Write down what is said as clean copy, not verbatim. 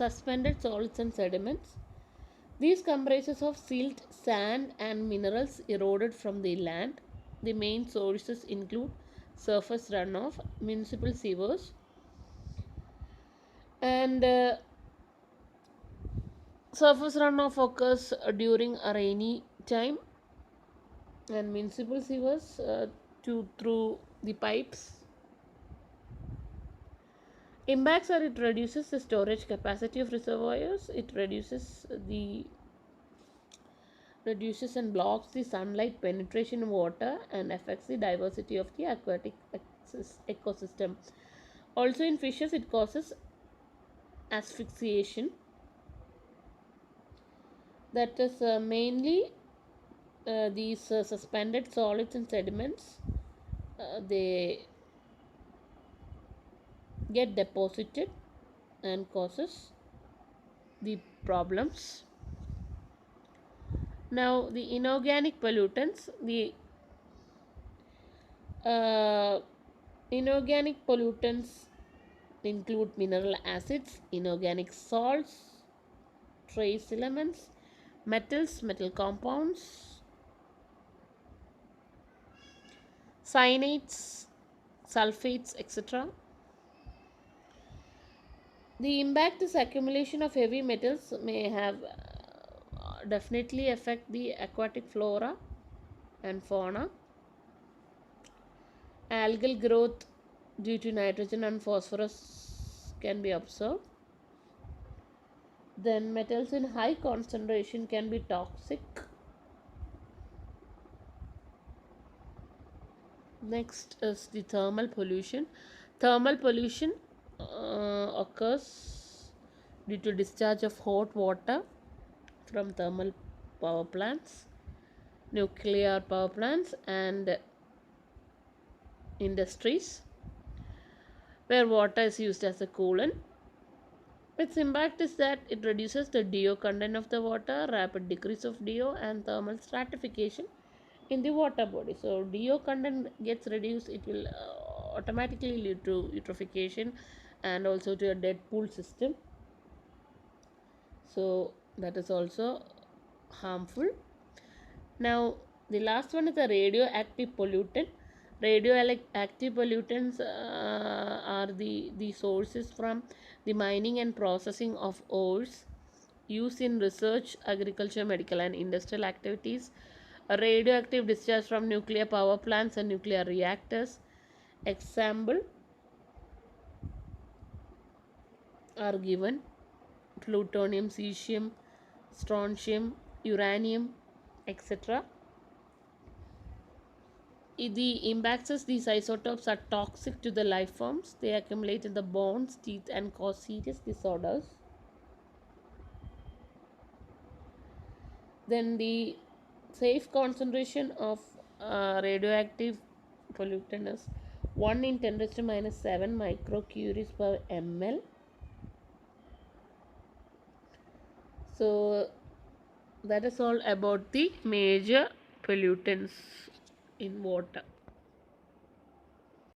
suspended solids and sediments. These comprises of silt, sand and minerals eroded from the land. The main sources include surface runoff, municipal sewers, and surface runoff occurs during a rainy time, and municipal sewers through the pipes. Impacts are it reduces the storage capacity of reservoirs. It reduces and blocks the sunlight penetration in water and affects the diversity of the aquatic ecosystem. Also in fishes it causes asphyxiation, that is mainly these suspended solids and sediments, they get deposited and causes the problems. Now the inorganic pollutants, the uh, inorganic pollutants include mineral acids, inorganic salts, trace elements, metals, metal compounds, cyanates, sulfates, etc. The impact is accumulation of heavy metals may have definitely affect the aquatic flora and fauna. Algal growth due to nitrogen and phosphorus can be observed. Then metals in high concentration can be toxic. Next is the thermal pollution. Thermal pollution occurs due to discharge of hot water from thermal power plants, nuclear power plants, and industries where water is used as a coolant. Its impact is that it reduces the DO content of the water, rapid decrease of DO, and thermal stratification in the water body. So, DO content gets reduced, it will automatically lead to eutrophication and also to a dead pool system. So, that is also harmful. Now, the last one is the radioactive pollutant. Radioactive pollutants are the sources from the mining and processing of ores used in research, agriculture, medical, and industrial activities. A radioactive discharge from nuclear power plants and nuclear reactors. Example are given: plutonium, cesium, strontium, uranium, etc. The impacts is these isotopes are toxic to the life forms. They accumulate in the bones, teeth, and cause serious disorders. Then the safe concentration of radioactive pollutant is 1 in 10 raised to minus 7 microcuries per ml. So that is all about the major pollutants in water.